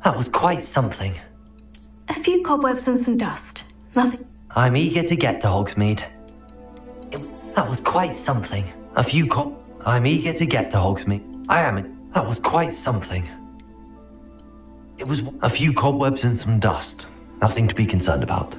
That was quite something. A few cobwebs and some dust. Nothing. I'm eager to get to Hogsmeade. That was quite something. I'm eager to get to Hogsmeade. That was quite something. It was a few cobwebs and some dust. Nothing to be concerned about.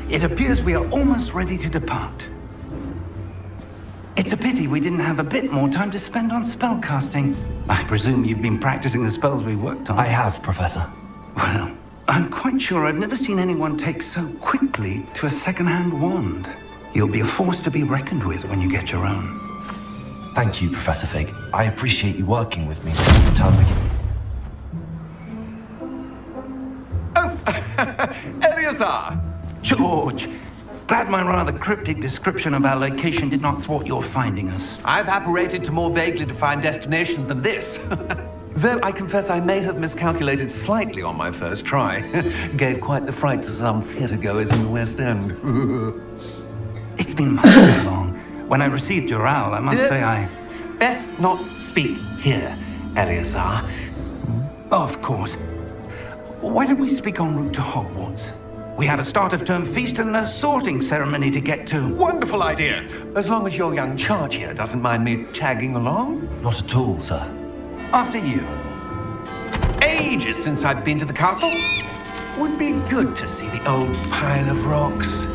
It appears we are almost ready to depart. It's a pity we didn't have a bit more time to spend on spellcasting. I presume you've been practicing the spells we worked on. I have, Professor. Well, I'm quite sure I've never seen anyone take so quickly to a second-hand wand. You'll be a force to be reckoned with when you get your own. Thank you, Professor Fig. I appreciate you working with me all the time again. Eleazar! George, glad my rather cryptic description of our location did not thwart your finding us. I've apparated to more vaguely defined destinations than this. Though I confess I may have miscalculated slightly on my first try. Gave quite the fright to some theatre-goers in the West End. It's been much too long. When I received your owl, I must say I... Best not speak here, Eleazar. Of course. Why don't we speak en route to Hogwarts? We have a start-of-term feast and a sorting ceremony to get to. Wonderful idea! As long as your young charge here doesn't mind me tagging along. Not at all, sir. After you. Ages since I've been to the castle. Would be good to see the old pile of rocks.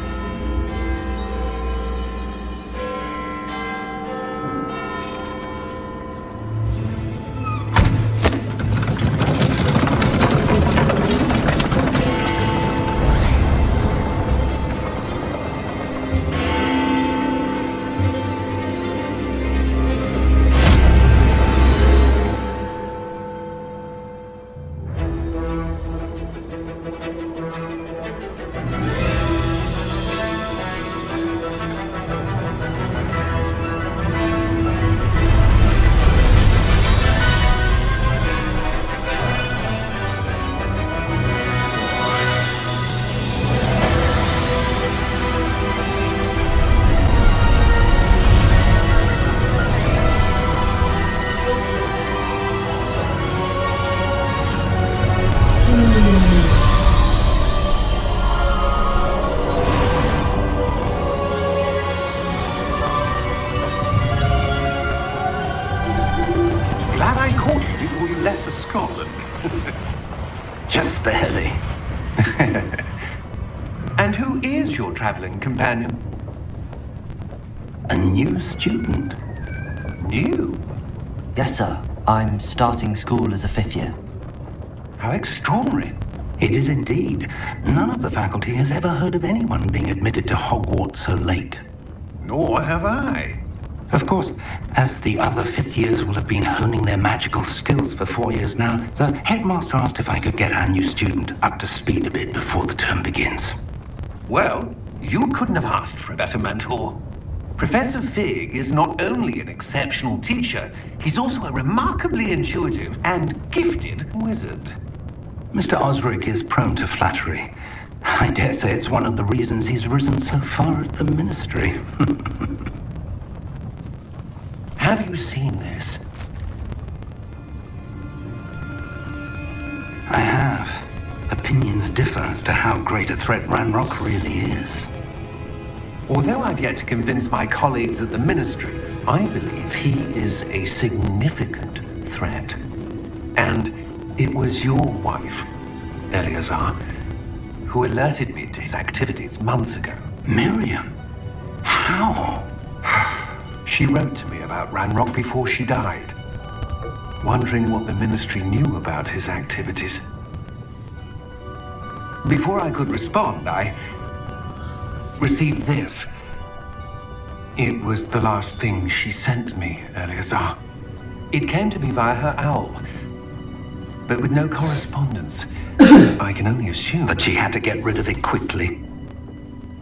Just barely. And who is your traveling companion? A new student. New? Yes, sir. I'm starting school as a 5th year. How extraordinary. It is indeed. None of the faculty has ever heard of anyone being admitted to Hogwarts so late. Nor have I. Of course, as the other 5th years will have been honing their magical skills for 4 years now, the headmaster asked if I could get our new student up to speed a bit before the term begins. Well, you couldn't have asked for a better mentor. Professor Fig is not only an exceptional teacher, he's also a remarkably intuitive and gifted wizard. Mr. Osric is prone to flattery. I dare say it's one of the reasons he's risen so far at the ministry. Have you seen this? I have. Opinions differ as to how great a threat Ranrock really is. Although I've yet to convince my colleagues at the Ministry, I believe he is a significant threat. And it was your wife, Eleazar, who alerted me to his activities months ago. Miriam? How? She wrote to me about Ranrock before she died, wondering what the Ministry knew about his activities. Before I could respond, I received this. It was the last thing she sent me, Eleazar. It came to me via her owl, but with no correspondence. I can only assume That she had to get rid of it quickly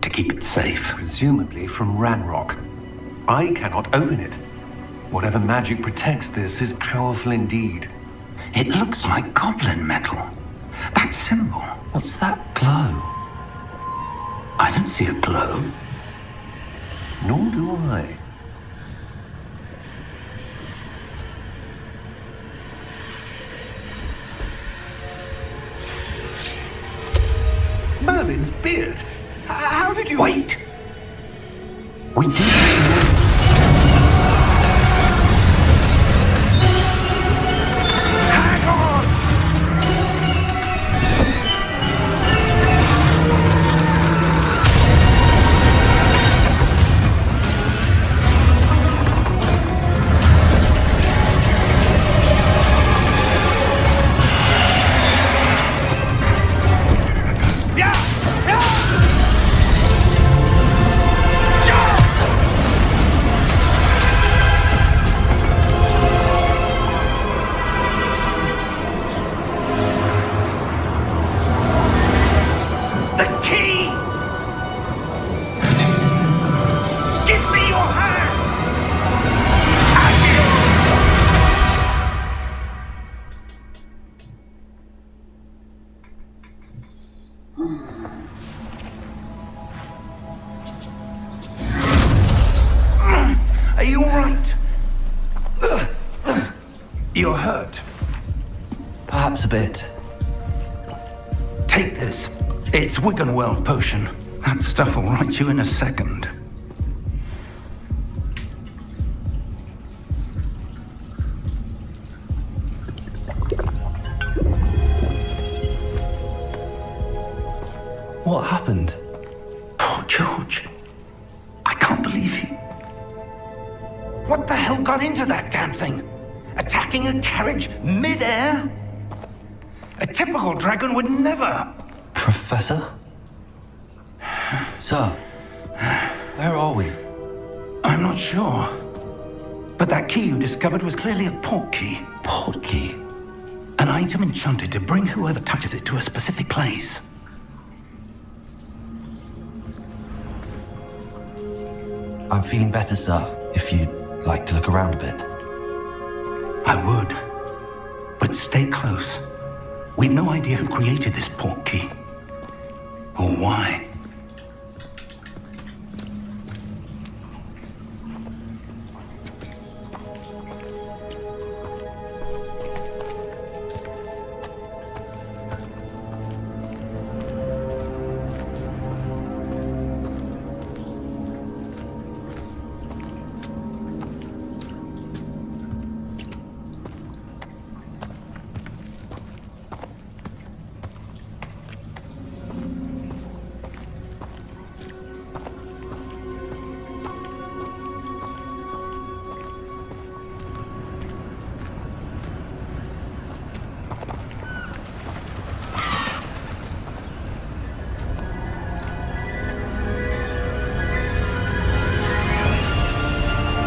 to keep it safe. presumably from Ranrock. I cannot open it. Whatever magic protects this is powerful indeed. It looks like goblin metal. That symbol. What's that glow? I don't see a glow. Nor do I. Merlin's beard. How did you... Wait! We do. Hang on! Yeah! Yeah! You're hurt. Perhaps a bit. Take this. It's Wiggenweld potion. That stuff will right you in a second. What happened? Poor George. I can't believe he... What the hell got into that damn thing? Attacking a carriage mid-air? A typical dragon would never... Professor? Sir, where are we? I'm not sure. But that key you discovered was clearly a port key. Port key? An item enchanted to bring whoever touches it to a specific place. I'm feeling better, sir, if you'd like to look around a bit. I would. But stay close. We've no idea who created this port key. Or why.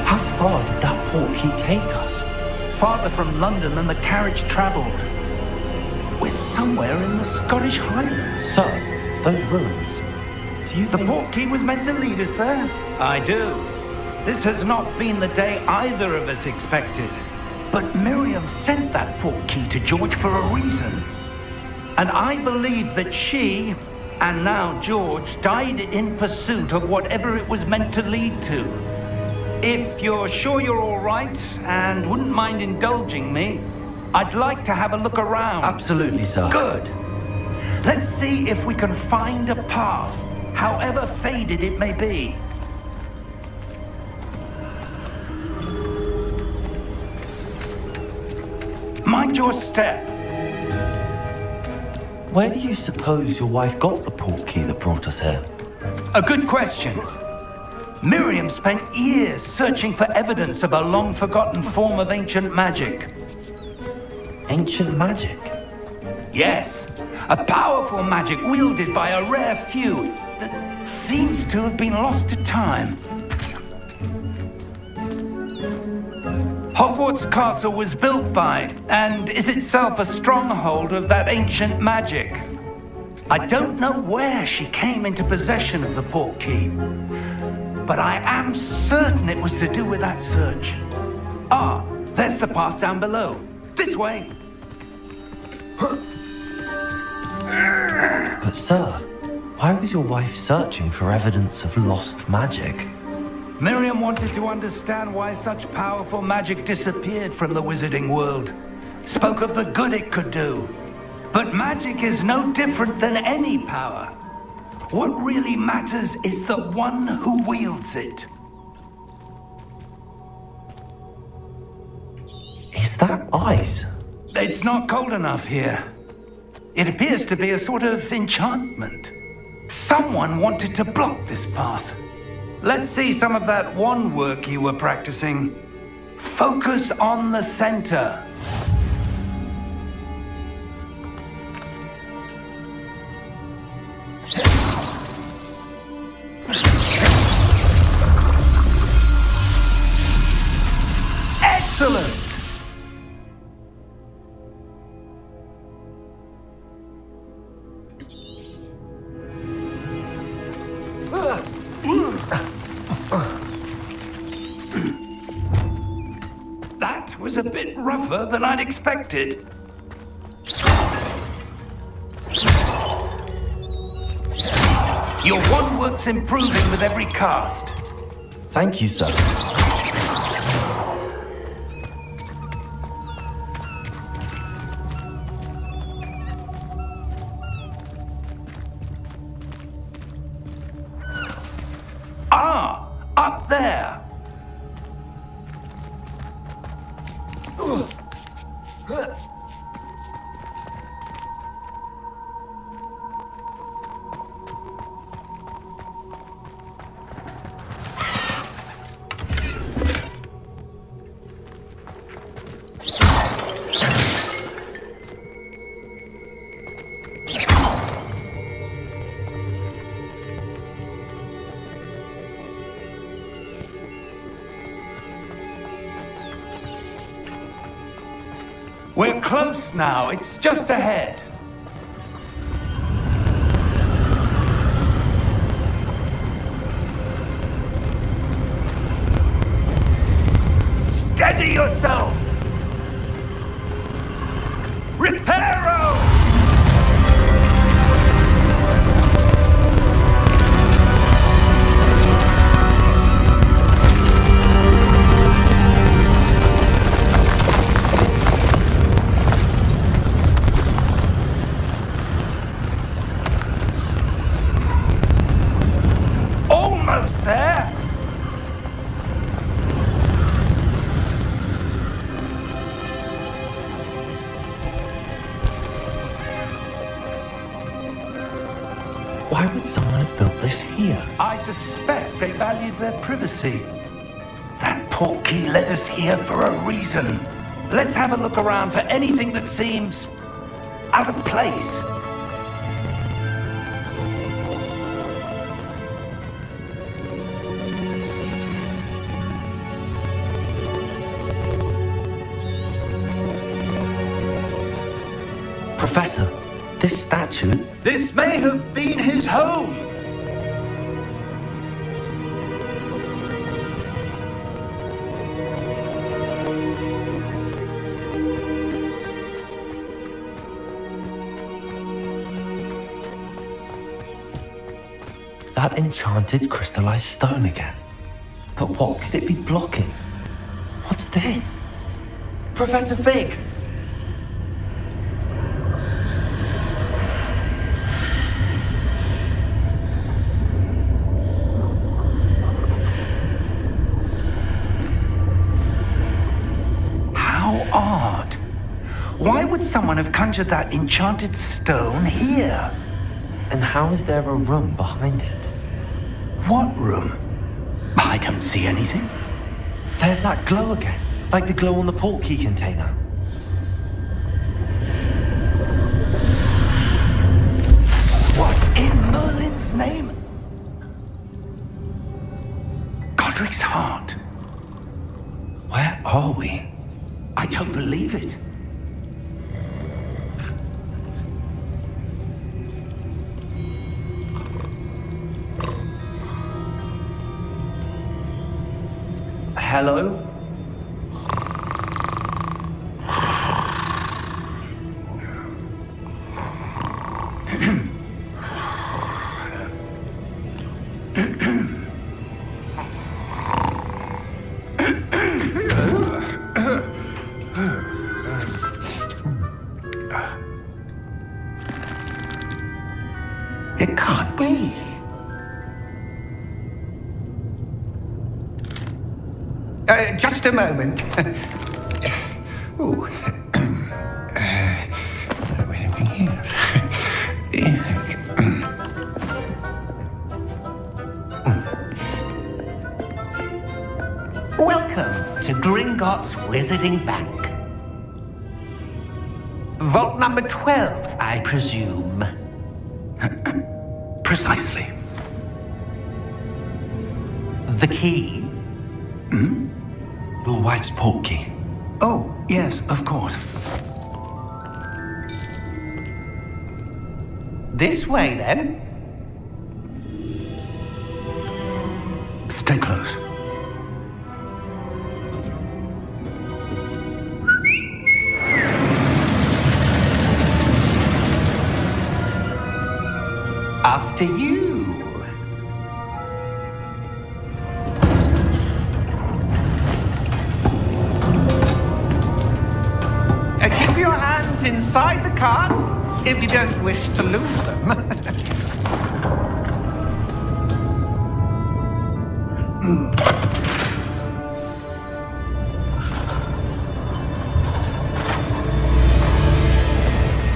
How far did that port key take us? Farther from London than the carriage travelled. We're somewhere in the Scottish Highlands. Sir, those ruins. Do you The think... port key was meant to lead us there? I do. This has not been the day either of us expected. But Miriam sent that port key to George for a reason. And I believe that she, and now George, died in pursuit of whatever it was meant to lead to. If you're sure you're all right and wouldn't mind indulging me, I'd like to have a look around. Absolutely, sir. Good. Let's see if we can find a path, however faded it may be. Mind your step. Where do you suppose your wife got the port key that brought us here? A good question. Miriam spent years searching for evidence of a long-forgotten form of ancient magic. Ancient magic? Yes, a powerful magic wielded by a rare few that seems to have been lost to time. Hogwarts Castle was built by, and is itself a stronghold of that ancient magic. I don't know where she came into possession of the port key, but I am certain it was to do with that search. Ah, there's the path down below. This way. But sir, why was your wife searching for evidence of lost magic? Miriam wanted to understand why such powerful magic disappeared from the wizarding world. Spoke of the good it could do. But magic is no different than any power. What really matters is the one who wields it. Is that ice? It's not cold enough here. It appears to be a sort of enchantment. Someone wanted to block this path. Let's see some of that wand work you were practicing. Focus on the center. Excellent! That was a bit rougher than I'd expected. Your wand work's improving with every cast. Thank you, sir. We're close now. It's just ahead. Steady yourself! Reparo! Almost there! Why would someone have built this here? I suspect they valued their privacy. That portkey led us here for a reason. Let's have a look around for anything that seems out of place. Professor, this statue... This may have been his home. That enchanted crystallized stone again. But what could it be blocking? What's this? Professor Fig! How odd. Why would someone have conjured that enchanted stone here? And how is there a room behind it? What room? I don't see anything. There's that glow again, like the glow on the portkey container. What in Merlin's name? Godric's heart. Where are we? I don't believe it. Hello? It can't be. Just a moment. Ooh. Welcome to Gringotts Wizarding Bank. Vault number 12, I presume. Precisely. The key? Your wife's portkey. Oh, yes, of course. This way, then. Stay close. After you. Keep your hands inside the cart if you don't wish to lose them.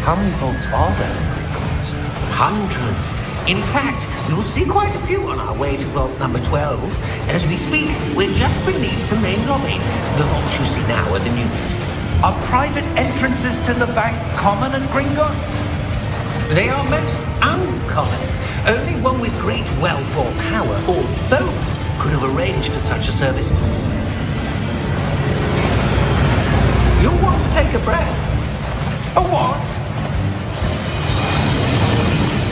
How many vaults are there in Gringotts? Hundreds. In fact, you'll see quite a few on our way to vault number 12. As we speak, we're just beneath the main lobby. The vaults you see now are the newest. Are private entrances to the bank common at Gringotts? They are most uncommon. Only one with great wealth or power, or both, could have arranged for such a service. You'll want to take a breath. A what?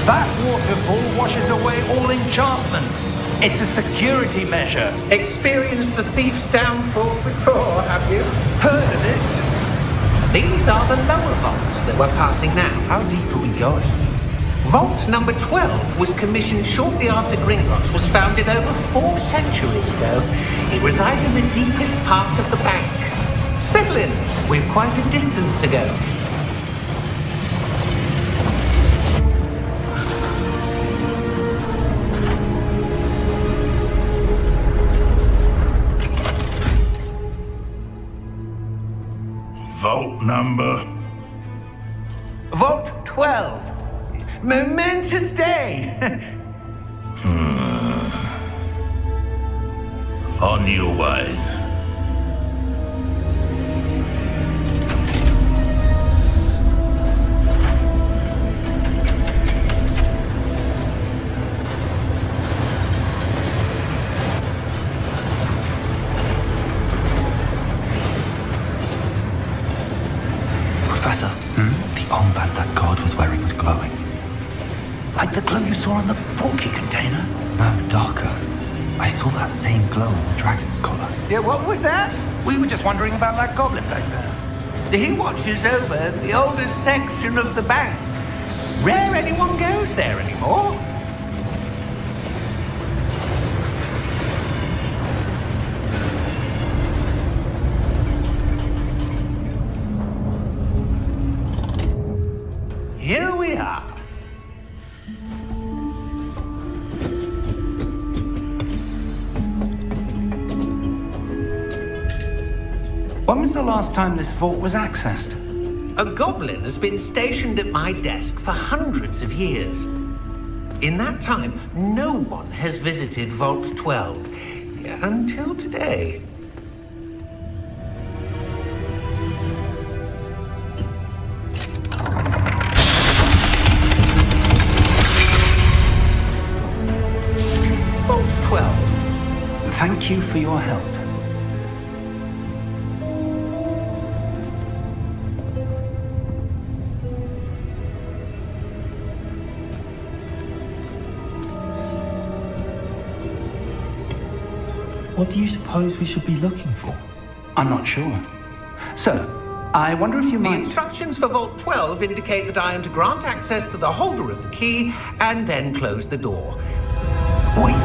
That waterfall washes away all enchantments. It's a security measure. Experienced the thief's downfall before, have you? Heard of it? These are the lower vaults that we're passing now. How deep are we going? Vault number 12 was commissioned shortly after Gringotts was founded over 4 centuries ago. It resides in the deepest part of the bank. Settle in. We've quite a distance to go. Vault number. Vault 12. Momentous day. On your way. Professor, the armband that guard was wearing was glowing. Like the glow you saw on the porky container? No, darker. I saw that same glow on the dragon's collar. Yeah, what was that? We were just wondering about that goblin back there. He watches over the oldest section of the bank. Rare anyone goes there anymore. Here we are. When was the last time this vault was accessed? A goblin has been stationed at my desk for hundreds of years. In that time, no one has visited Vault 12 until today. Vault 12. Thank you for your help. What do you suppose we should be looking for? I'm not sure. So, I wonder if you The might... instructions for Vault 12 indicate that I am to grant access to the holder of the key and then close the door. Wait.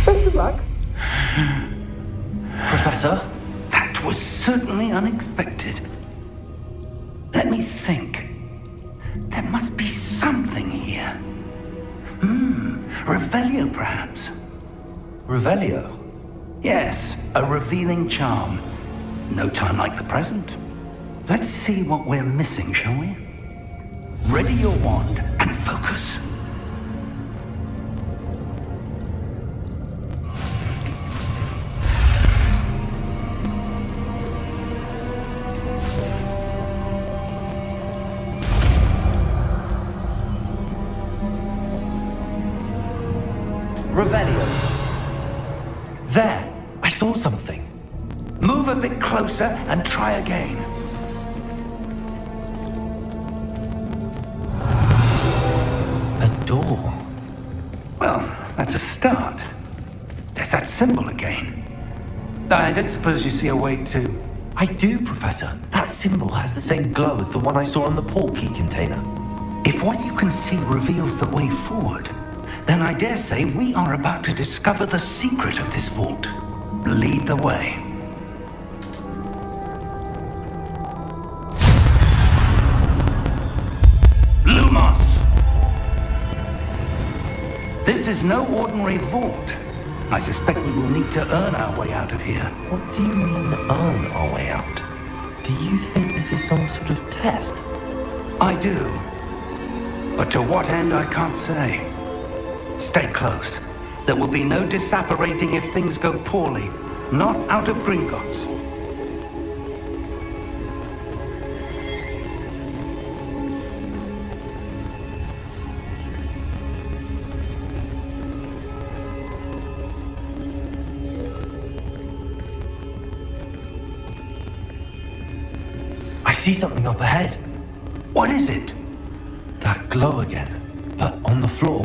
Good luck. Professor? That was certainly unexpected. Let me think. There must be something here. Revelio, perhaps? Revelio? Yes, a revealing charm. No time like the present. Let's see what we're missing, shall we? Ready your wand and focus. Revelio. There! I saw something. Move a bit closer and try again. A door. Well, that's a start. There's that symbol again. I don't suppose you see a way to... I do, Professor. That symbol has the same glow as the one I saw on the port key container. If what you can see reveals the way forward, then I dare say we are about to discover the secret of this vault. Lead the way. Lumos! This is no ordinary vault. I suspect we will need to earn our way out of here. What do you mean, earn our way out? Do you think this is some sort of test? I do. But to what end, I can't say. Stay close. There will be no disapparating if things go poorly. Not out of Gringotts. I see something up ahead. What is it? That glow again, but on the floor.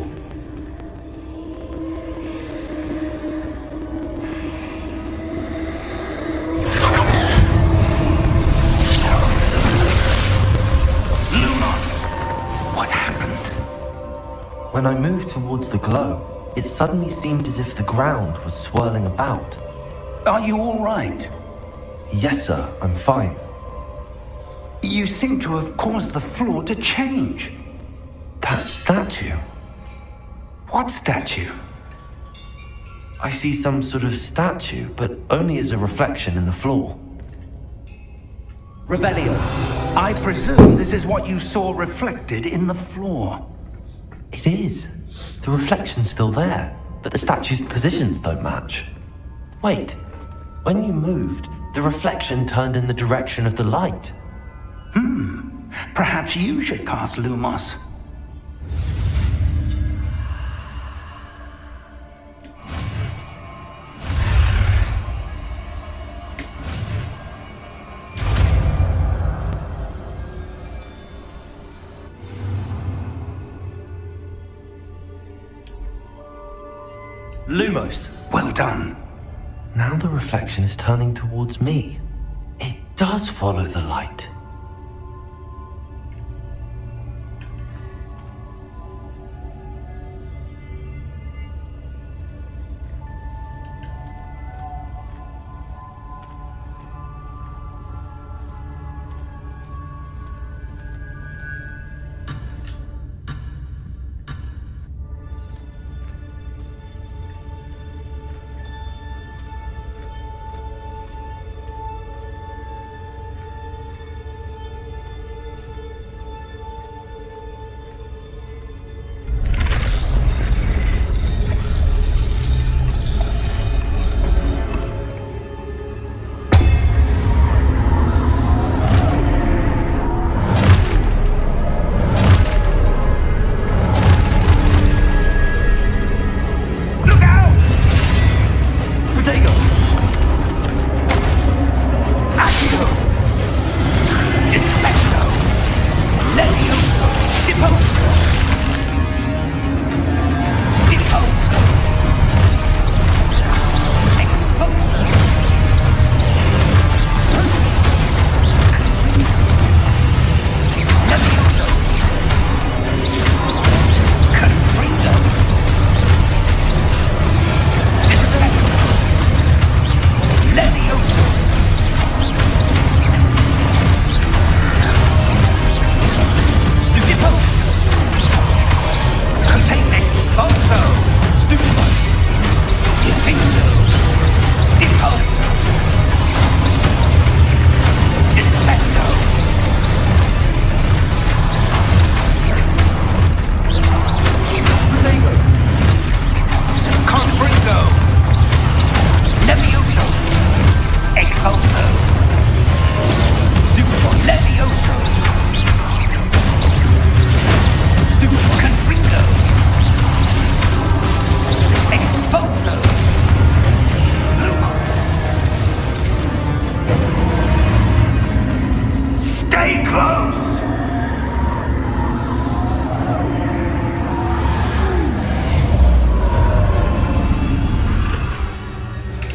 What happened? When I moved towards the glow, it suddenly seemed as if the ground was swirling about. Are you all right? Yes, sir, I'm fine. You seem to have caused the floor to change. That statue. What statue? I see some sort of statue, but only as a reflection in the floor. Revelio, I presume this is what you saw reflected in the floor. It is. The reflection's still there, but the statue's positions don't match. Wait, when you moved, the reflection turned in the direction of the light. Perhaps you should cast Lumos. Lumos. Well done. Now the reflection is turning towards me. It does follow the light.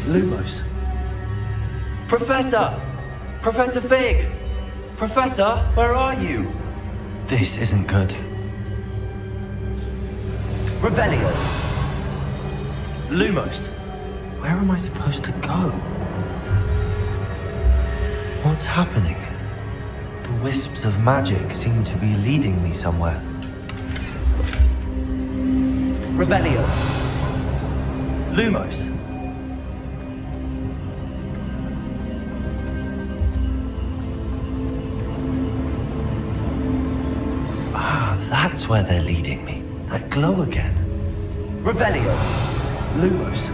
Lumos. Professor! Professor Fig! Professor, where are you? This isn't good. Revelio. Lumos. Where am I supposed to go? What's happening? The wisps of magic seem to be leading me somewhere. Revelio. Lumos. That's where they're leading me. That glow again. Revelio. Lumos.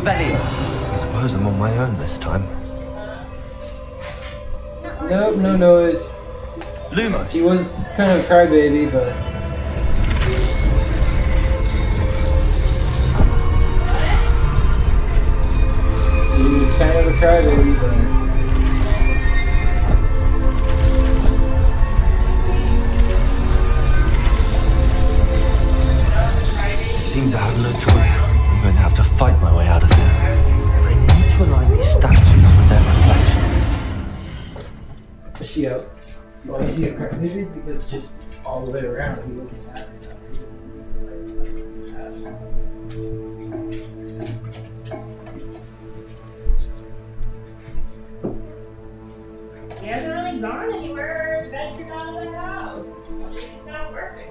Revelio. I suppose I'm on my own this time. Nope, no noise. Lumos. He was kind of a crybaby, but he was kind of a crybaby, but It seems I have no choice. I'm going to have to fight my way out of here. I need to align these statues with their reflections. is she out? Why is he a crybaby? Because just all the way around, he wasn't happy. He hasn't really gone anywhere, ventured out of the house. It's not working.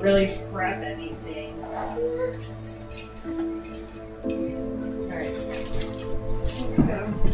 Really prep anything. Alright. Let's go.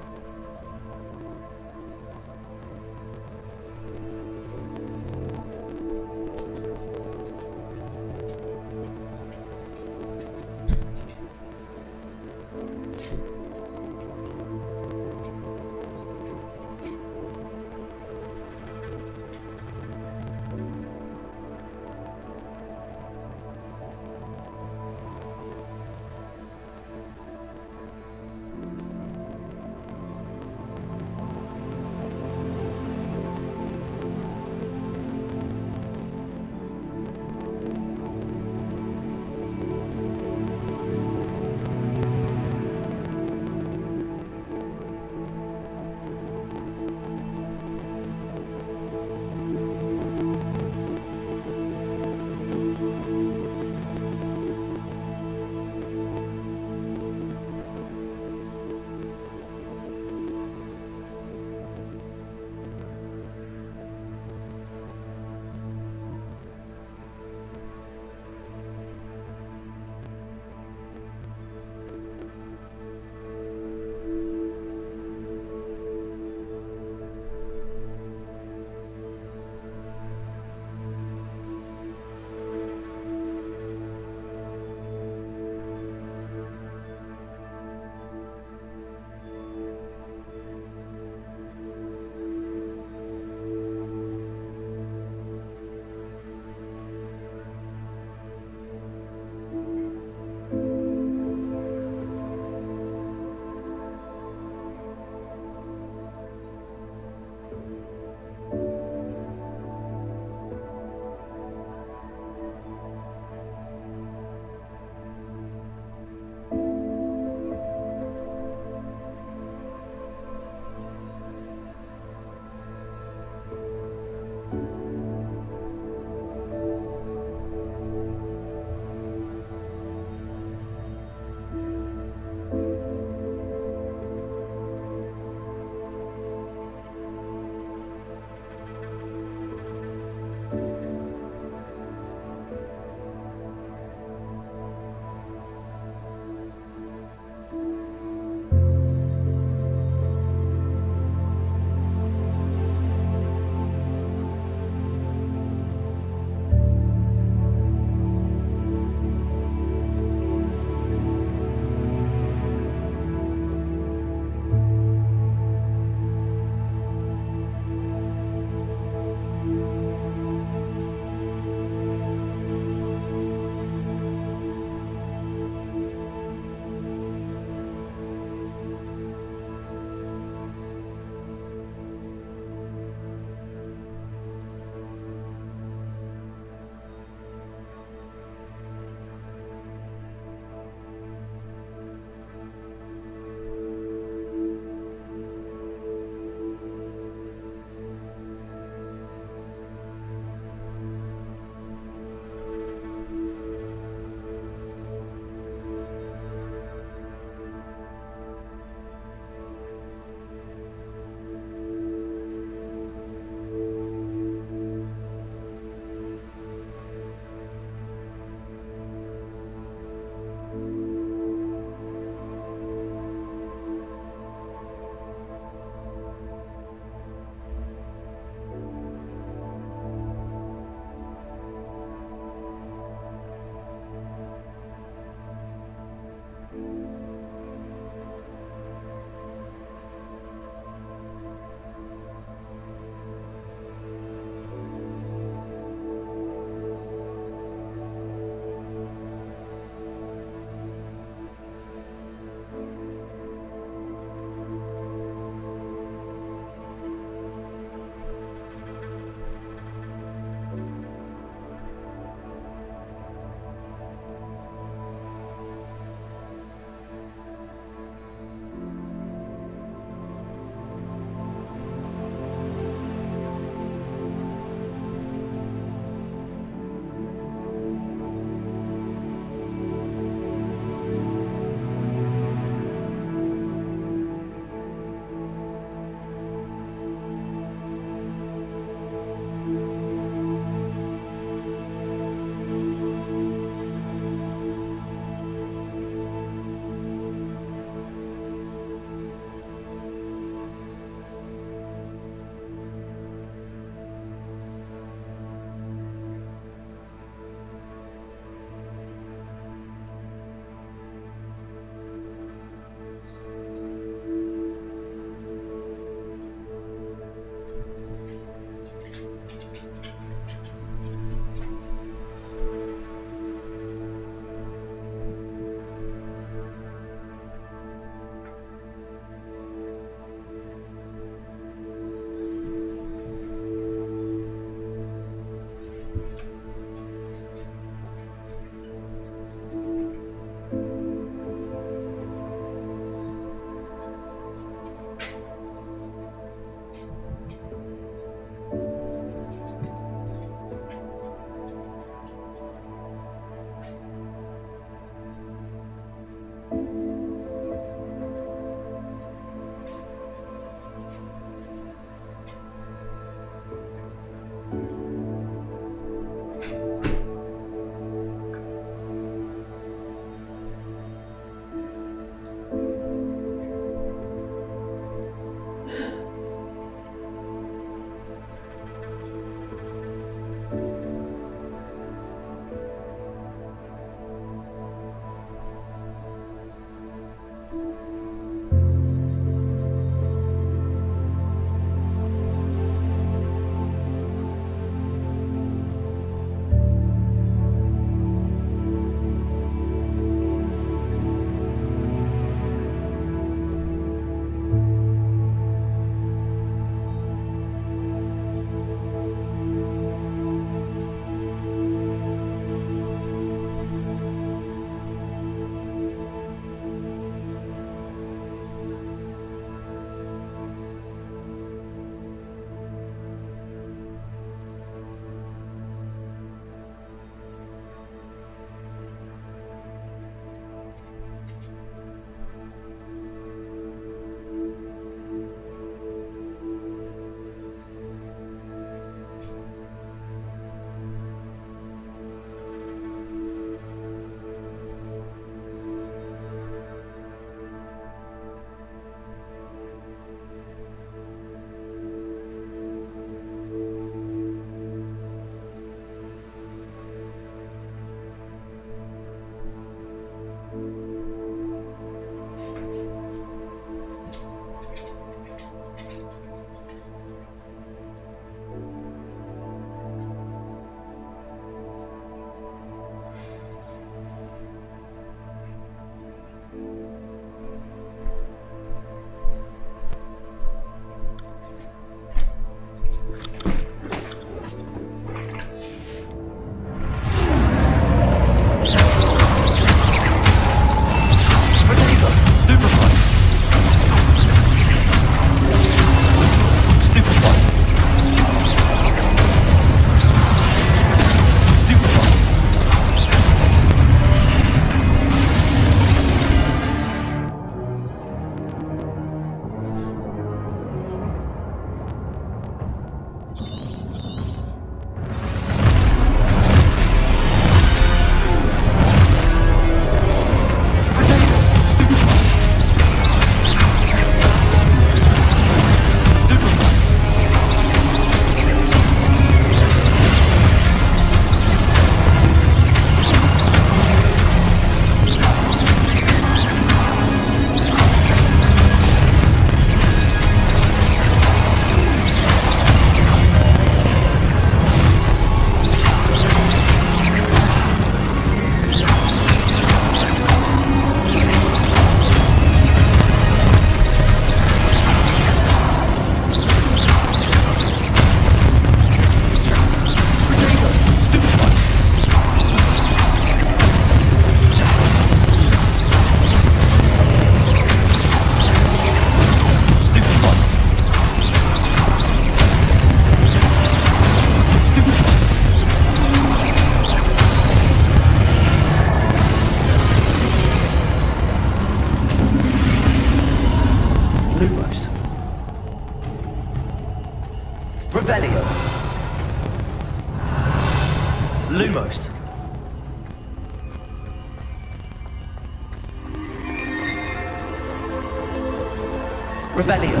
Revelio.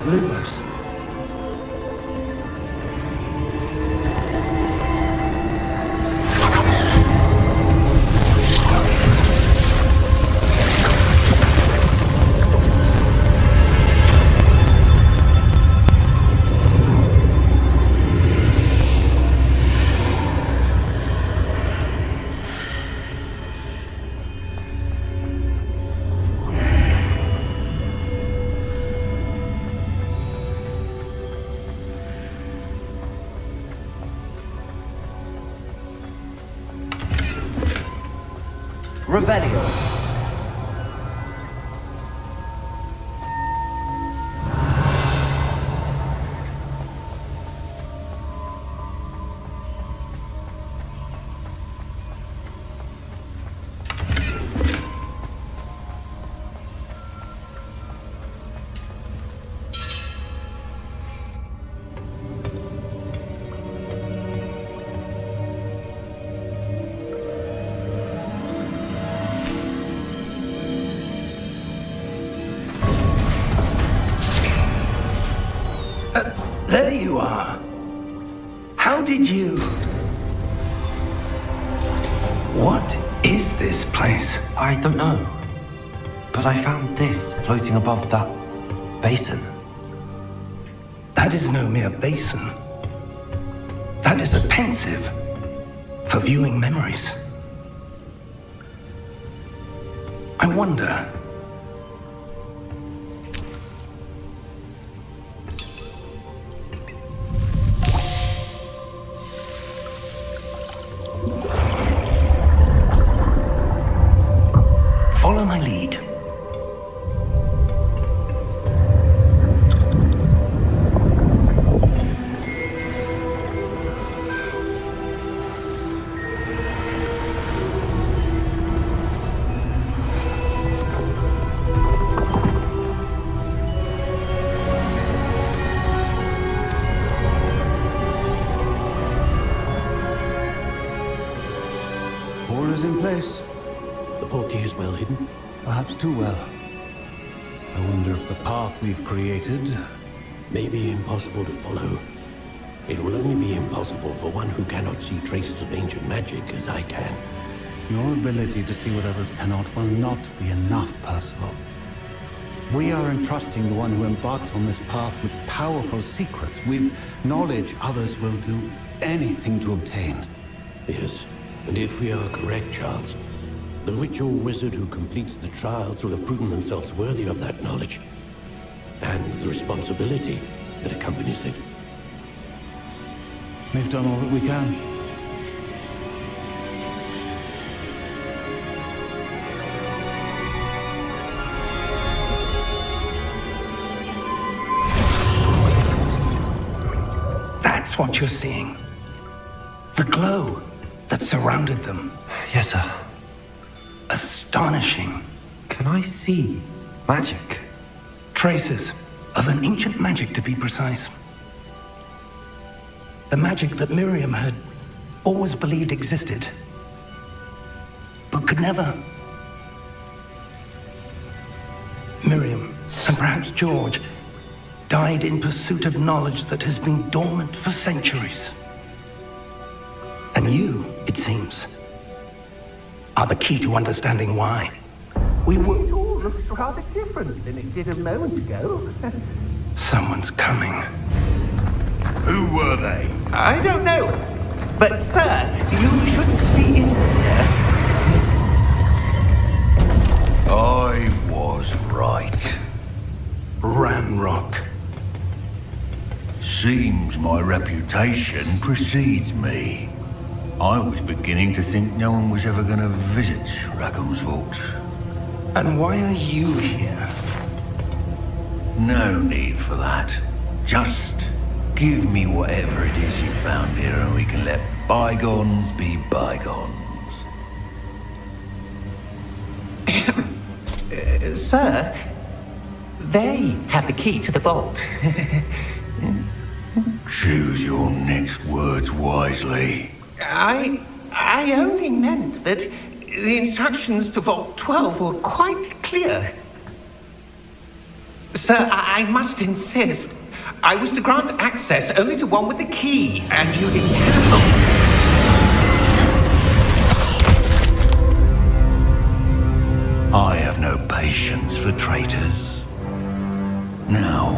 Lumos. Revelio. There you are. How did you... What is this place? I don't know. But I found this floating above that basin. That is no mere basin. That is a pensive for viewing memories. I wonder... Follow my lead. All is in place. The portkey is well hidden. Perhaps too well. I wonder if the path we've created... May be impossible to follow. It will only be impossible for one who cannot see traces of ancient magic as I can. Your ability to see what others cannot will not be enough, Percival. We are entrusting the one who embarks on this path with powerful secrets, with knowledge others will do anything to obtain. Yes, and if we are correct, Charles, the witch or wizard who completes the trials will have proven themselves worthy of that knowledge, and the responsibility that accompanies it. We've done all that we can. That's what you're seeing. The glow that surrounded them. Yes, sir. Astonishing. Can I see magic? Traces of an ancient magic, to be precise. The magic that Miriam had always believed existed, but could never. Miriam, and perhaps George, died in pursuit of knowledge that has been dormant for centuries. And you, it seems, are the key to understanding why. We were... It all looks rather different than it did a moment ago. Someone's coming. Who were they? I don't know. But, sir, you shouldn't be in here. I was right. Ramrock. Seems my reputation precedes me. I was beginning to think no one was ever going to visit Rackham's vault. And why are you here? No need for that. Just give me whatever it is you found here and we can let bygones be bygones. Sir, they have the key to the vault. Choose your next words wisely. I only meant that the instructions to Vault 12 were quite clear. Sir, I must insist. I was to grant access only to one with the key, and you didn't have. I have no patience for traitors. Now,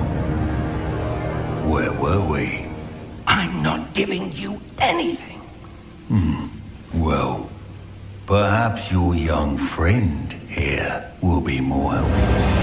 where were we? I'm not giving you anything. Well, perhaps your young friend here will be more helpful.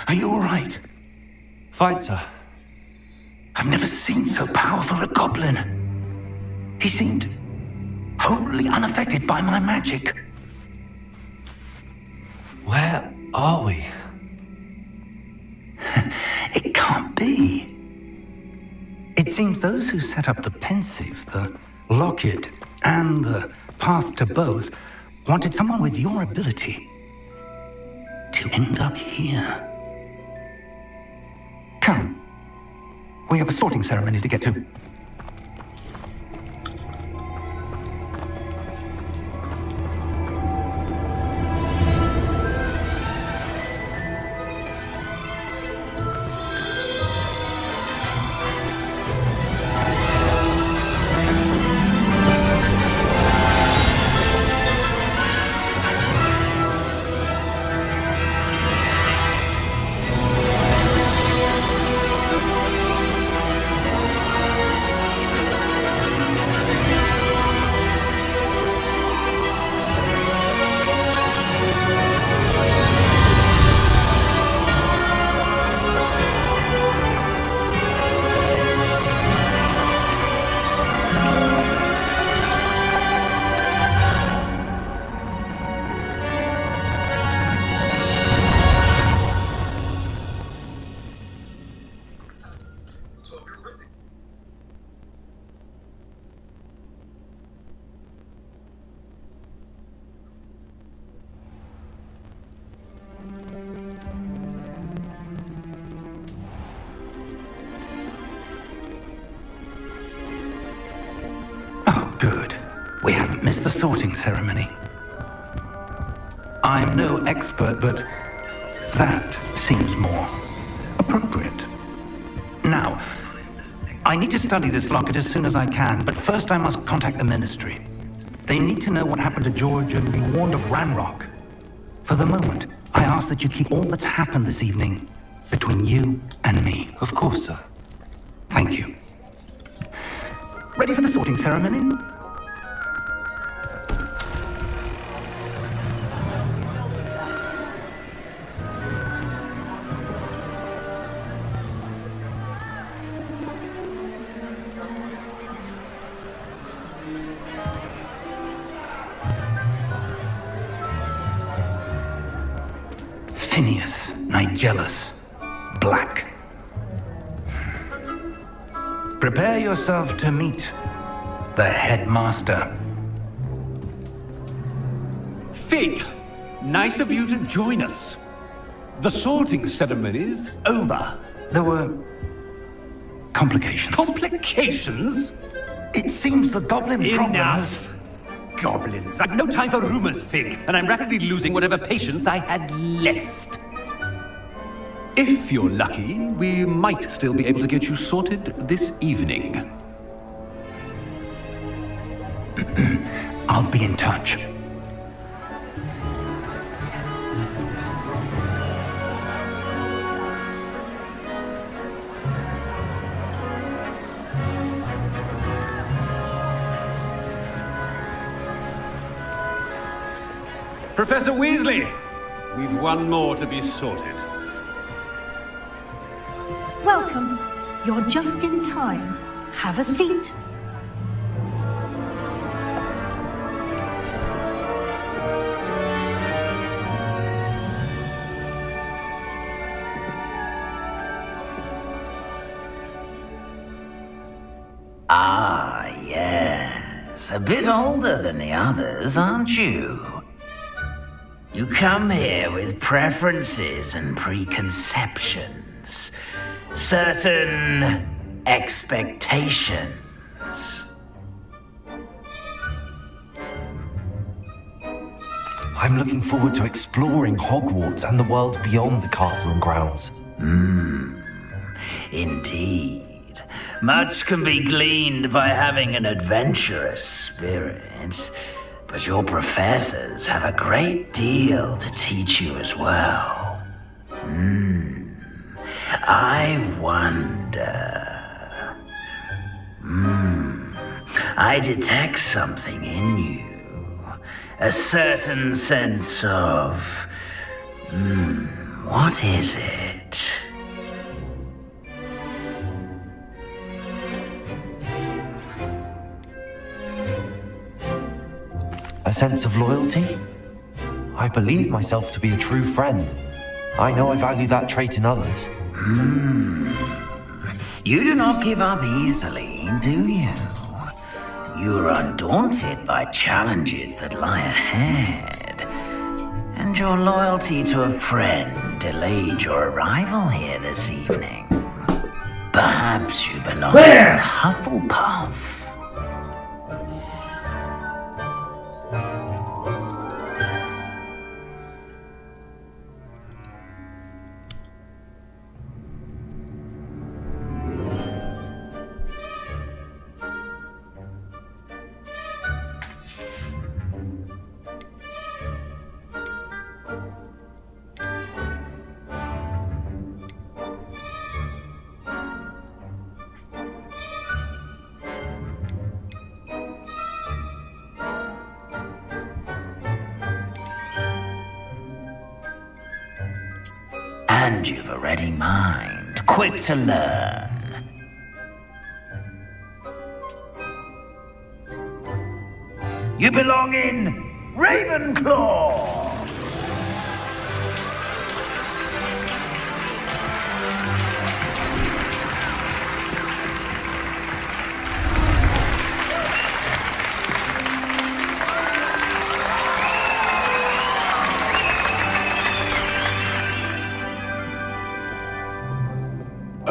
Are you all right? Fine, sir. I've never seen so powerful a goblin. He seemed wholly unaffected by my magic. Where are we? It can't be. It seems those who set up the pensive, the locket, and the path to both wanted someone with your ability to end up here. Come. We have a sorting ceremony to get to. Good. We haven't missed the sorting ceremony. I'm no expert, but that seems more appropriate. Now, I need to study this locket as soon as I can, but first I must contact the Ministry. They need to know what happened to George and be warned of Ranrock. For the moment, I ask that you keep all that's happened this evening between you and me. Of course, sir. Thank you. Ready for the sorting ceremony? Phineas, Nigellus, Black. Prepare yourself to meet the headmaster. Fig, nice of you to join us. The sorting ceremony's over. There were complications. Complications? It seems the goblin problem has... Enough! Goblins. I've no time for rumors, Fig, and I'm rapidly losing whatever patience I had left. If you're lucky, we might still be able to get you sorted this evening. I'll be in touch. Professor Weasley, we've one more to be sorted. Welcome. You're just in time. Have a seat. Ah, yes. A bit older than the others, aren't you? You come here with preferences and preconceptions. Certain expectations. I'm looking forward to exploring Hogwarts and the world beyond the castle and grounds. Indeed. Much can be gleaned by having an adventurous spirit, but your professors have a great deal to teach you as well. I wonder... I detect something in you. A certain sense of... what is it? A sense of loyalty? I believe myself to be a true friend. I know I value that trait in others. You do not give up easily, do you? You are undaunted by challenges that lie ahead. And your loyalty to a friend delayed your arrival here this evening. Perhaps you belong in Hufflepuff. And you've a ready mind, quick to learn. You belong in Ravenclaw!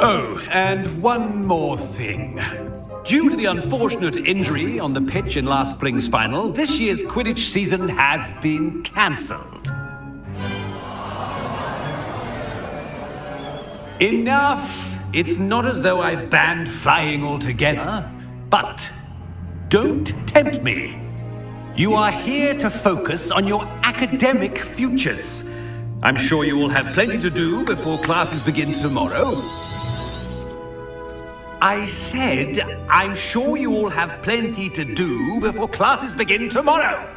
Oh, and one more thing. Due to the unfortunate injury on the pitch in last spring's final, this year's Quidditch season has been cancelled. Enough! It's not as though I've banned flying altogether, but don't tempt me. You are here to focus on your academic futures. I'm sure you will have plenty to do before classes begin tomorrow. I said, I'm sure you all have plenty to do before classes begin tomorrow.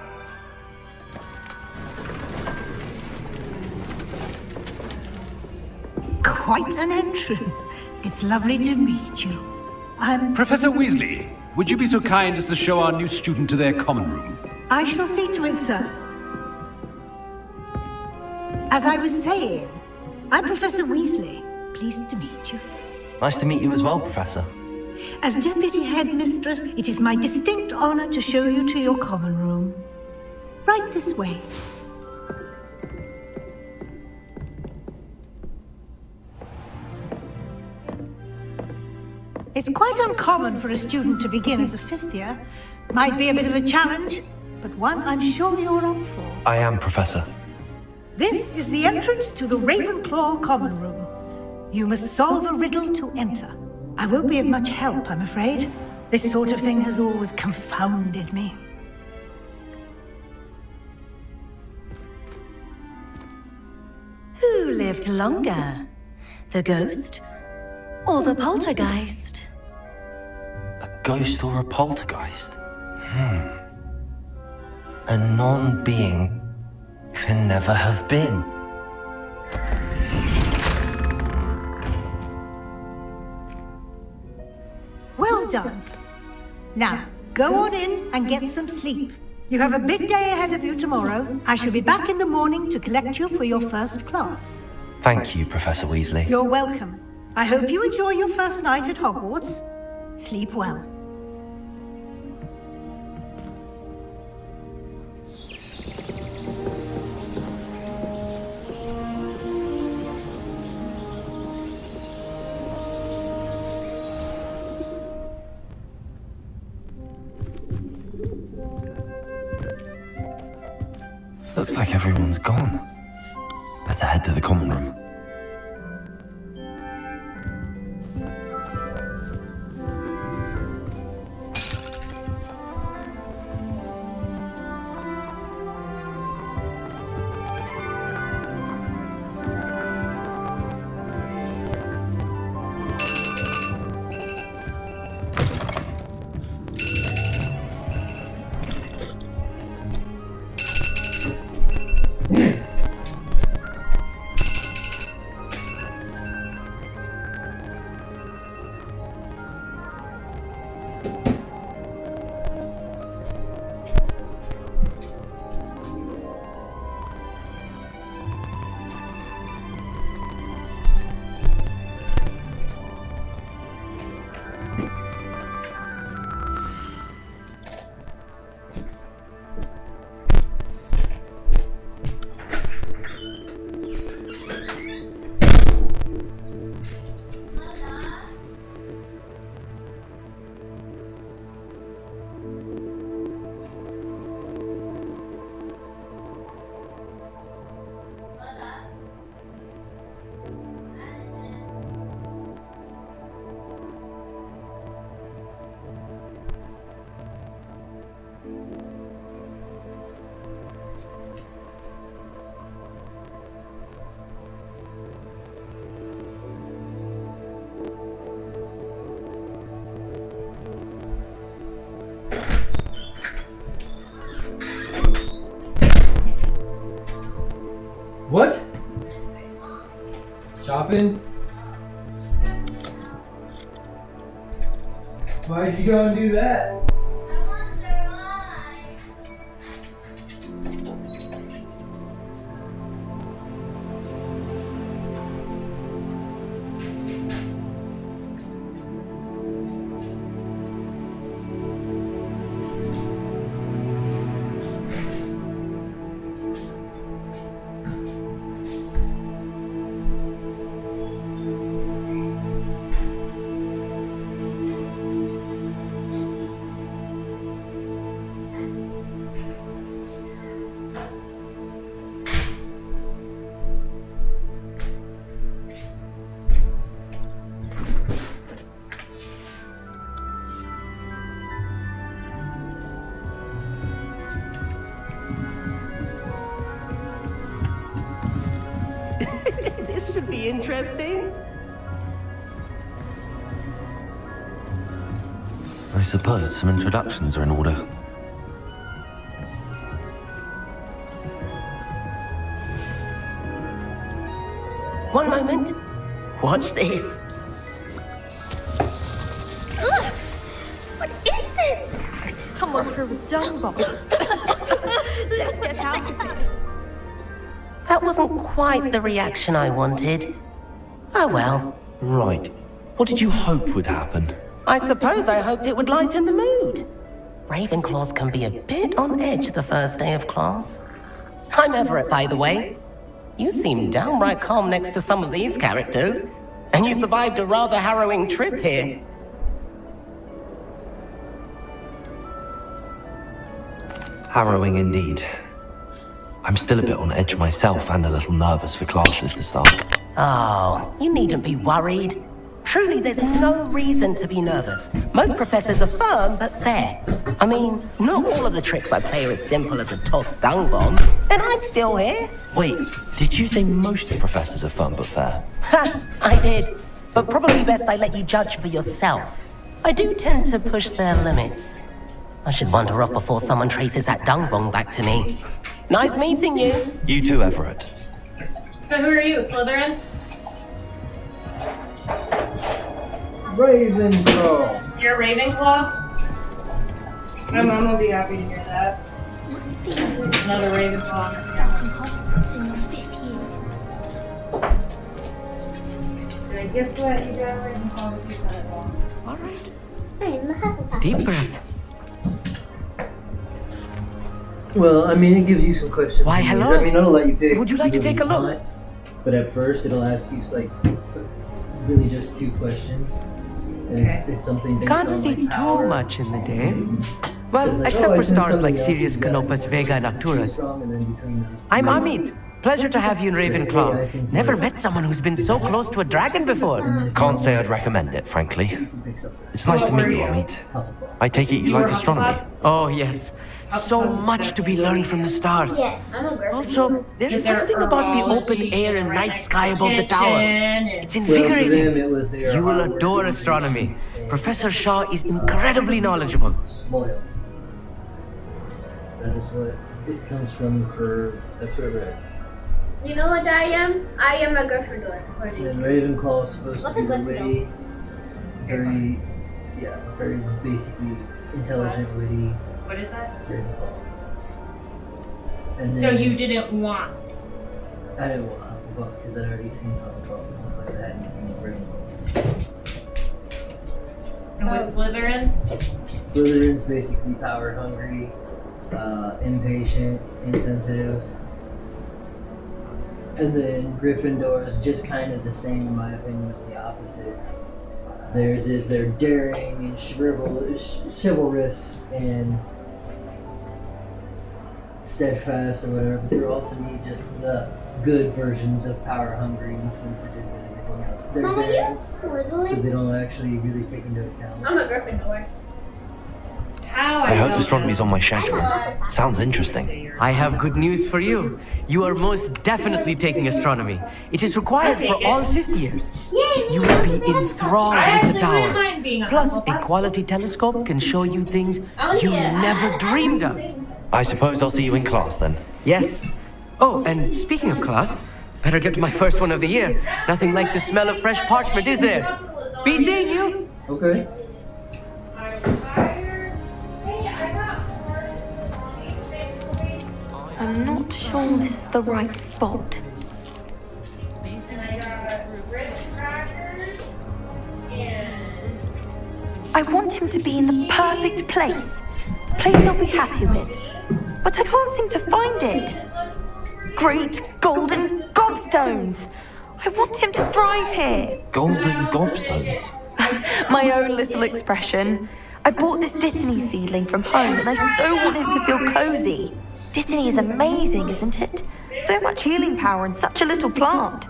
Quite an entrance. It's lovely to meet you. Professor Weasley, would you be so kind as to show our new student to their common room? I shall see to it, sir. As I was saying, I'm Professor Weasley. Pleased to meet you. Nice to meet you as well, Professor. As Deputy Headmistress, it is my distinct honor to show you to your common room. Right this way. It's quite uncommon for a student to begin as a fifth year. Might be a bit of a challenge, but one I'm sure you're up for. I am, Professor. This is the entrance to the Ravenclaw common room. You must solve a riddle to enter. I won't be of much help, I'm afraid. This sort of thing has always confounded me. wait longer? The ghost or the poltergeist? A ghost or a poltergeist? A non-being can never have been. Well done. Now, go on in and get some sleep. You have a big day ahead of you tomorrow. I shall be back in the morning to collect you for your first class. Thank you, Professor Weasley. You're welcome. I hope you enjoy your first night at Hogwarts. Sleep well. Looks like everyone's gone. Better head to the common room. What? Shopping? Why'd you go and do that? This should be interesting. I suppose some introductions are in order. One moment. Watch this. Ugh! What is this? Someone threw a dung bomb. Let's get out of here. That wasn't quite the reaction I wanted. Oh well. Right. What did you hope would happen? I suppose I hoped it would lighten the mood. Ravenclaws can be a bit on edge the first day of class. I'm Everett, by the way. You seem downright calm next to some of these characters, and you survived a rather harrowing trip here. Harrowing indeed. I'm still a bit on edge myself and a little nervous for classes to start. Oh, you needn't be worried. Truly, there's no reason to be nervous. Most professors are firm but fair. I mean, not all of the tricks I play are as simple as a tossed dung bomb, and I'm still here. Wait, did you say most professors are fun but fair? Ha! I did. But probably best I let you judge for yourself. I do tend to push their limits. I should wander off before someone traces that dung bomb back to me. Nice meeting you. You too, Everett. So who are you, Slytherin? Ravenclaw. You're a Ravenclaw? My mom will be happy to hear that. Must be. Another Ravenclaw. Starting Hogwarts in your 5th year. And guess what? You got a Ravenclaw if you said it wrong. Alright. I'm a Hufflepuff. Deep breath. Well, I mean, it gives you some questions. Why, to use. hello? I mean, it'll let you pick. Would you like to take a look? want, but at first, it'll ask you like really just 2 questions. And it's something based Can't on, see like, power. too much in the day. Says, Well, like, except oh, I for sent stars somebody like else Sirius, who's got Canopus, Vega, and really Arcturus. strong, and then between those 2, I'm Amit. Pleasure to have you in I Ravenclaw. think Never you're- met someone who's been so close to a dragon before. Can't say I'd recommend it, frankly. he picks up It's nice to meet you, Amit. Hufflepuff. I take it you like astronomy. Oh, yes. So much to be learned from the stars. Yes. I'm a Gryffindor. Also, there's something about the open air and night sky above the tower. It's Well, for them, invigorating. it was their You will hard work adore and astronomy. and, Professor Shaw is incredibly knowledgeable. loyal. That is what it comes from. That's what I read. You know what I am? I am a Gryffindor, according to And Ravenclaw is supposed What's to a be Gryffindor? witty, very basically intelligent, witty. What is that? Ravenclaw. And So then you didn't want. I didn't want Hufflepuff because I'd already seen Hufflepuff, plus I hadn't seen Ravenclaw. And what's Slytherin? Slytherin's basically power hungry, impatient, insensitive. And then Gryffindor is just kind of the same, in my opinion, of the opposites. Theirs is they're daring and chivalrous and steadfast or whatever, but they're all to me just the good versions of power hungry and sensitive and everything else. They're Mama, there, you're Slytherin? so they don't actually really take into account. I'm a Gryffindor. How I hope don't astronomy's know. on my schedule. Sounds interesting. I have good news for you. You are most definitely taking astronomy. It is required for all 5th years. Yay! You will be enthralled I with the actually wouldn't tower. mind being a Plus, a Hufflepuff. quality telescope can show you things Oh, you yeah. never dreamed of. I suppose I'll see you in class then. Yes. Oh, and speaking of class, better get to my first one of the year. Nothing like the smell of fresh parchment, is there? Be seeing you. Okay. I'm tired. Hey, I got more. I'm not sure this is the right spot. And I got Ritz crackers. And I want him to be in the perfect place. A place he'll be happy with. But I can't seem to find it. Great golden gobstones! I want him to thrive here. Golden gobstones. My own little expression. I bought this Dittany seedling from home and I so want him to feel cozy. Dittany is amazing, isn't it? So much healing power in such a little plant.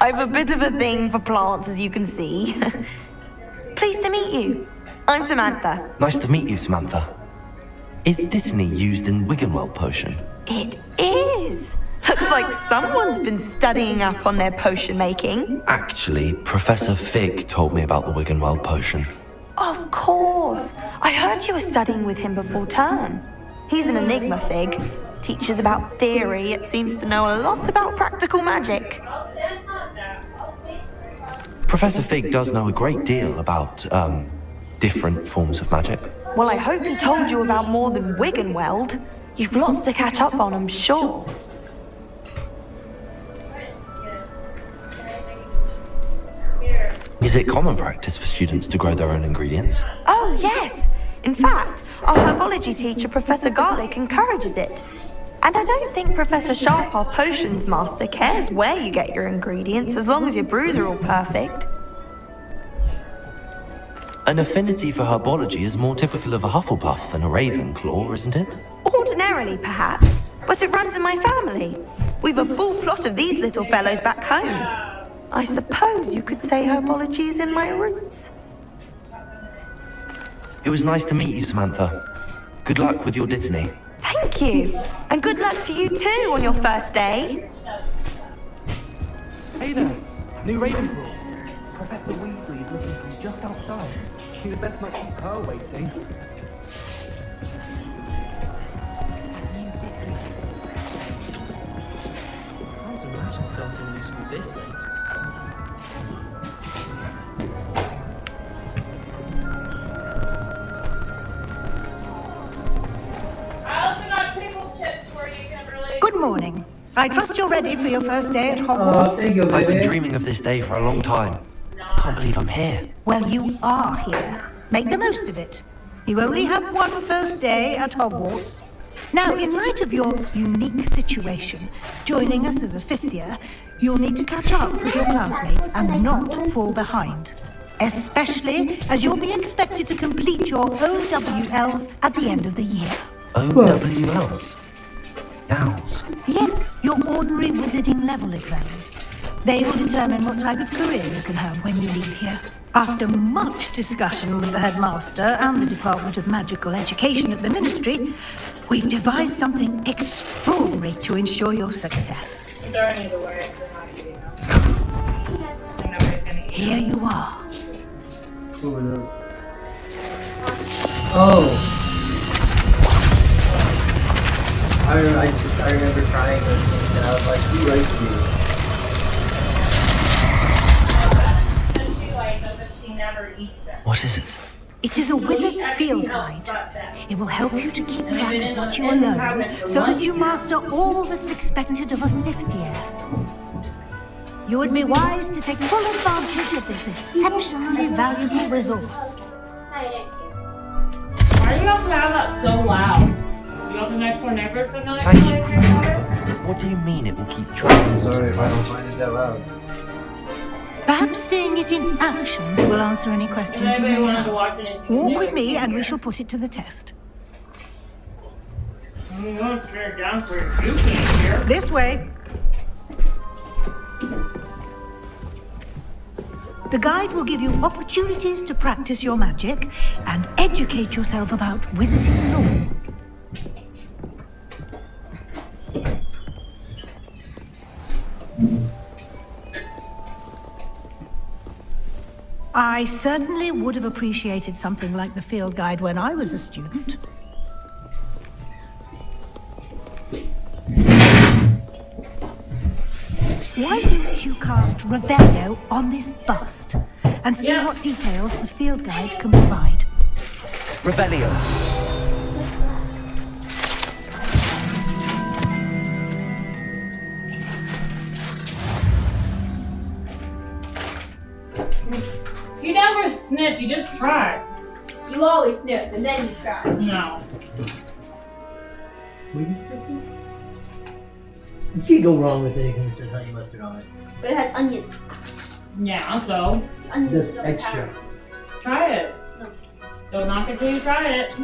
I have a bit of a thing for plants, as you can see. Pleased to meet you. I'm Samantha. Nice to meet you, Samantha. Is Dittany used in Wiggenweld potion? It is. Looks like someone's been studying up on their potion making. Actually, Professor Fig told me about the Wiggenweld potion. Of course. I heard you were studying with him before term. He's an enigma, Fig. Teaches about theory, yet seems to know a lot about practical magic. that's not that. I'll taste it. Professor Fig does know a great deal about, different forms of magic. Well, I hope he told you about more than Wiggenweld. You've lots to catch up on, I'm sure. Is it common practice for students to grow their own ingredients? Oh, yes. In fact, our herbology teacher, Professor Garlic, encourages it. And I don't think Professor Sharp, our potions master, cares where you get your ingredients as long as your brews are all perfect. An affinity for herbology is more typical of a Hufflepuff than a Ravenclaw, isn't it? Ordinarily, perhaps, but it runs in my family. We've a full plot of these little fellows back home. I suppose you could say herbology is in my roots. It was nice to meet you, Samantha. Good luck with your dittany. Thank you. And good luck to you too on your first day. Hey there, new Ravenclaw. Professor Weasley is looking for you just outside. You'd best not keep her waiting. Can't imagine starting a new school this late. I also got pickle chips for you, Kimberly. Good morning. I trust you're ready for your first day at Hogwarts. I've been dreaming of this day for a long time. Can't believe I'm here. Well, you are here. Make the most of it. You only have one first day at Hogwarts. Now, in light of your unique situation, joining us as a fifth year, you'll need to catch up with your classmates and not fall behind. Especially as you'll be expected to complete your OWLs at the end of the year. OWLs? Owls. Yes, your ordinary wizarding level exams. They will determine what type of career you can have when you leave here. After much discussion with the headmaster and the Department of Magical Education at the Ministry, we've devised something extraordinary to ensure your success. Darn either way, they're not eating them. And nobody's gonna eat Here you are. What were those? Oh! I remember trying those things and I was like, who writes these? What is it? It is a wizard's field guide. It will help you to keep track of what you are learning so that you master all that's expected of a fifth year. You would be wise to take full advantage of this exceptionally valuable resource. Why do you have to have that so loud? You got the next door neighbor for another Thank you, Professor. What do you mean it will keep track of Sorry if I don't find it that loud. Perhaps seeing it in action will answer any questions you may have. Walk with me and we shall put it to the test. This way. The guide will give you opportunities to practice your magic and educate yourself about wizarding lore. I certainly would have appreciated something like the field guide when I was a student. Why don't you cast Revelio on this bust and see what details the field guide can provide? Revelio. You never sniff, you just try. You always sniff and then you try. No. Were you sniffing? You can't go wrong with anything that says honey mustard on it. But it has onion. Yeah, so. That's extra. Try it. Don't knock it till you try it.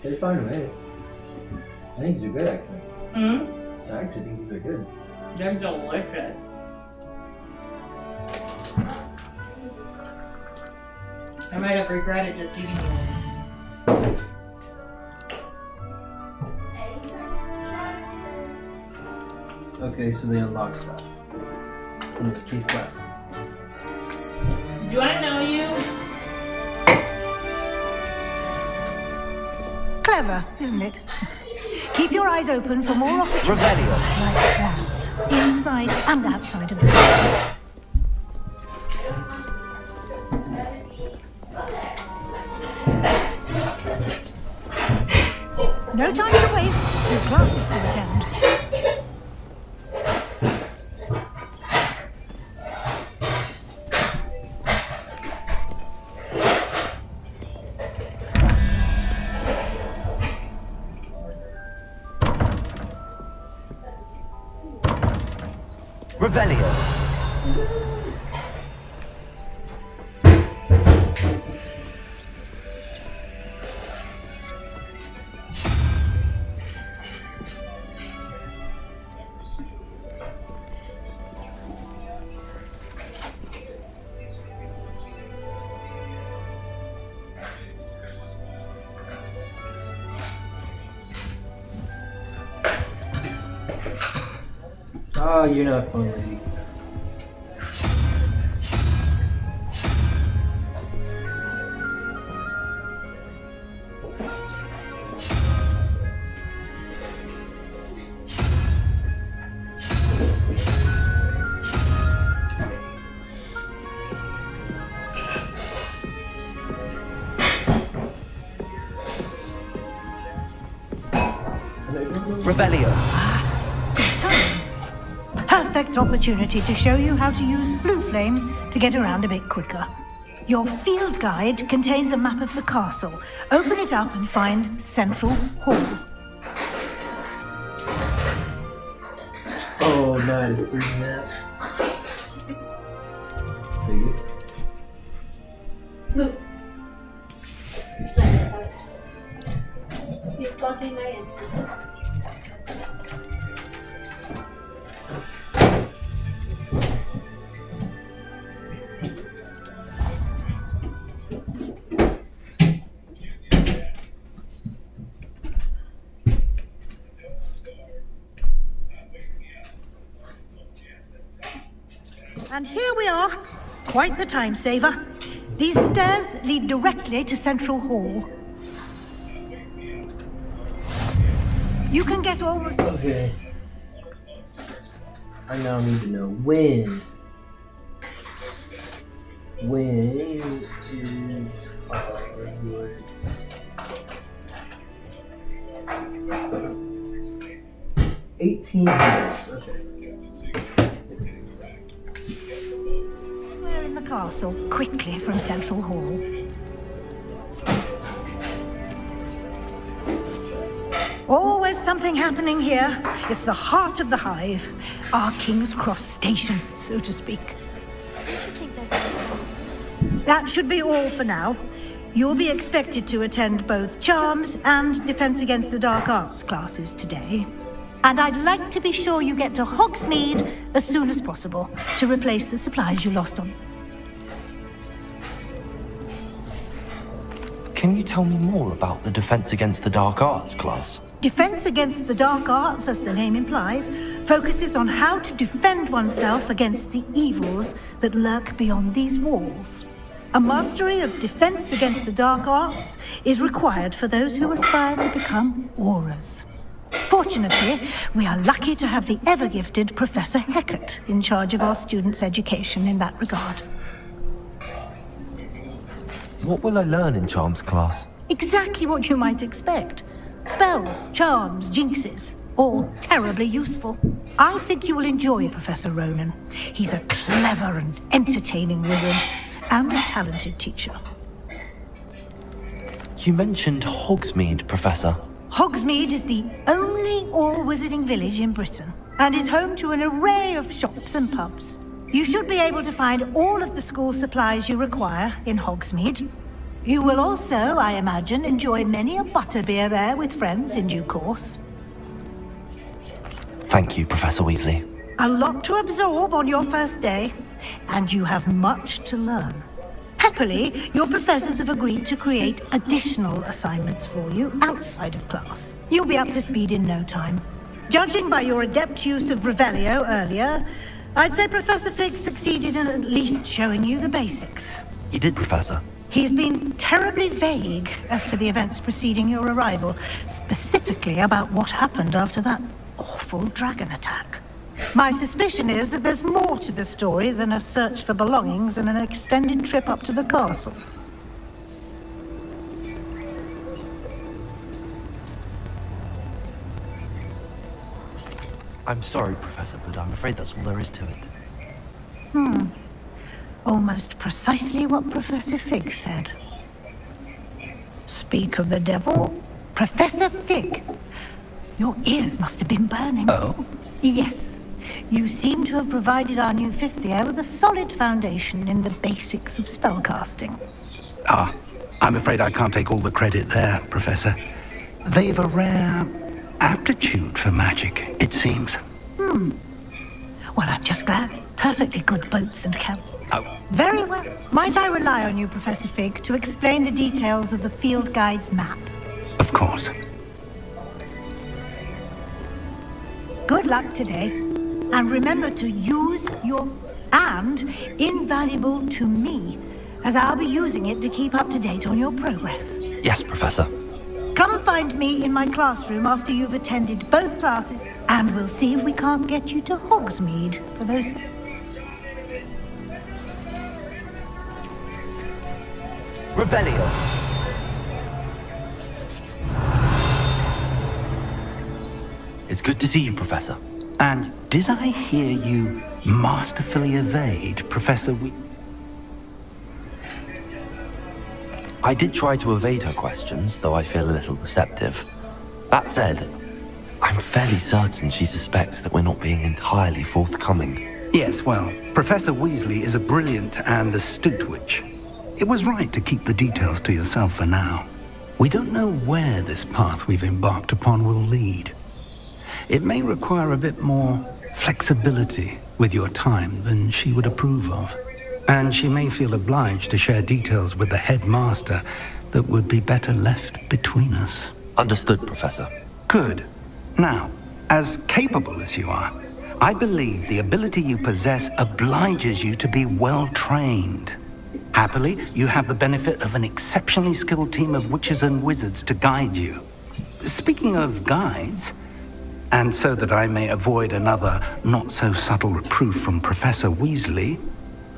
They're fine with it. I think these are good actually. Hmm? I actually think these are good. They're delicious. I might have regretted just eating them. Okay, so they unlock stuff. In this case, glasses. Do I know you? Clever, isn't it? Keep your eyes open for more opportunities like that, inside and outside of the castle. No time to waste. Your classes to attend. Revelio. you're not fun, lady. Revelio. Good time. Perfect opportunity to show you how to use flue flames to get around a bit quicker. Your field guide contains a map of the castle. Open it up and find Central Hall. Oh, nice. 3 map. Take it. Look. You're blocking my entry. And here we are. Quite the time saver. These stairs lead directly to Central Hall. You can get almost... Okay. I now need to know when. When is Hogwarts? $18. Okay. We're in the castle, quickly from Central Hall. Always something happening here. It's the heart of the hive. Our King's Cross station, so to speak. That should be all for now. You'll be expected to attend both Charms and Defense Against the Dark Arts classes today. And I'd like to be sure you get to Hogsmeade as soon as possible to replace the supplies you lost on. Can you tell me more about the Defense Against the Dark Arts class? Defense Against the Dark Arts, as the name implies, focuses on how to defend oneself against the evils that lurk beyond these walls. A mastery of Defense Against the Dark Arts is required for those who aspire to become Aurors. Fortunately, we are lucky to have the ever-gifted Professor Heckert in charge of our students' education in that regard. What will I learn in Charms class? Exactly what you might expect. Spells, charms, jinxes, all terribly useful. I think you will enjoy Professor Ronan. He's a clever and entertaining wizard, and a talented teacher. You mentioned Hogsmeade, Professor. Hogsmeade is the only all-wizarding village in Britain, and is home to an array of shops and pubs. You should be able to find all of the school supplies you require in Hogsmeade. You will also, I imagine, enjoy many a butterbeer there with friends in due course. Thank you, Professor Weasley. A lot to absorb on your first day, and you have much to learn. Happily, your professors have agreed to create additional assignments for you outside of class. You'll be up to speed in no time. Judging by your adept use of Revelio earlier, I'd say Professor Fig succeeded in at least showing you the basics. You did, Professor. He's been terribly vague as to the events preceding your arrival, specifically about what happened after that awful dragon attack. My suspicion is that there's more to the story than a search for belongings and an extended trip up to the castle. I'm sorry, Professor, but I'm afraid that's all there is to it. Almost precisely what Professor Fig said. Speak of the devil, Professor Fig. Your ears must have been burning. Oh? Yes. You seem to have provided our new fifth year with a solid foundation in the basics of spellcasting. Ah, I'm afraid I can't take all the credit there, Professor. They've a rare aptitude for magic, it seems. Well, I'm just glad. Perfectly good boats and camp. Oh. Very well. Might I rely on you, Professor Fig, to explain the details of the field guide's map? Of course. Good luck today. And remember to use your... and invaluable to me, as I'll be using it to keep up to date on your progress. Yes, Professor. Come and find me in my classroom after you've attended both classes, and we'll see if we can't get you to Hogsmeade for those... Revelio. It's good to see you, Professor. And did I hear you masterfully evade Professor I did try to evade her questions, though I feel a little deceptive. That said, I'm fairly certain she suspects that we're not being entirely forthcoming. Yes, well, Professor Weasley is a brilliant and astute witch. It was right to keep the details to yourself for now. We don't know where this path we've embarked upon will lead. It may require a bit more flexibility with your time than she would approve of. And she may feel obliged to share details with the headmaster that would be better left between us. Understood, Professor. Good. Now, as capable as you are, I believe the ability you possess obliges you to be well-trained. Happily, you have the benefit of an exceptionally skilled team of witches and wizards to guide you. Speaking of guides, and so that I may avoid another not-so-subtle reproof from Professor Weasley,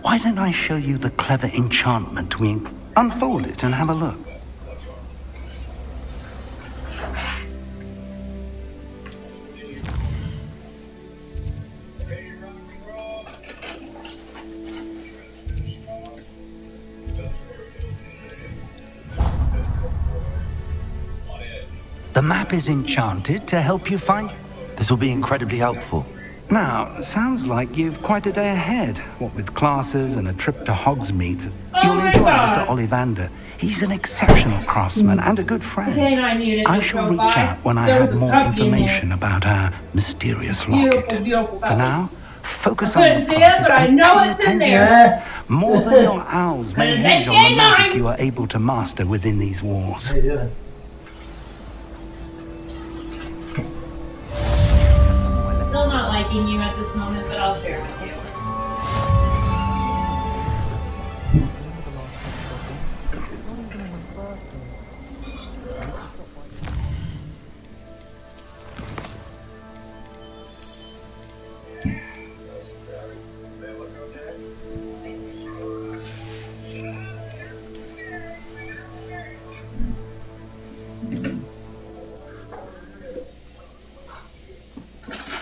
why don't I show you the clever enchantment we unfold it and have a look? The map is enchanted to help you find... This will be incredibly helpful. Now, sounds like you've quite a day ahead. What with classes and a trip to Hogsmeade. You'll enjoy Mr. Ollivander. He's an exceptional craftsman and a good friend. I shall reach out when I have more information about our mysterious locket. For now, focus on your classes and pay attention. More than your owls may hinge on the magic you are able to master within these walls. How you doing? Still not liking you at this moment, but I'll share with you.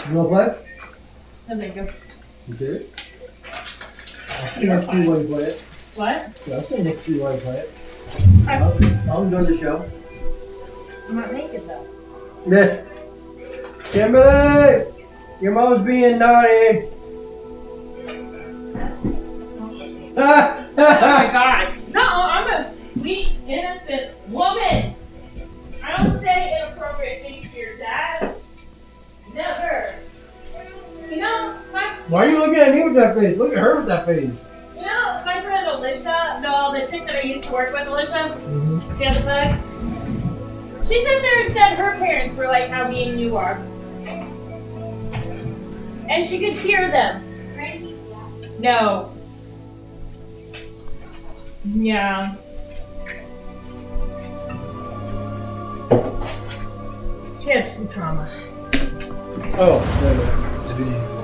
You wanna play? No, thank you. You did? I'll see next to you while you play it. What? Yeah, I'll see next to you while you play it. Okay. I'll enjoy the show. I'm not naked though. Yeah. Kimberly! Your mom's being naughty! Oh my god. No, I'm a sweet, innocent woman. I don't say inappropriate things to your dad. Never. You know, Why are you looking at me with that face? Look at her with that face. You know, my friend Alicia, the chick that I used to work with, Alicia, she had the bug. She sat there and said her parents were like how me and you are. And she could hear them. No. Yeah. She had some trauma. Oh, wait a minute.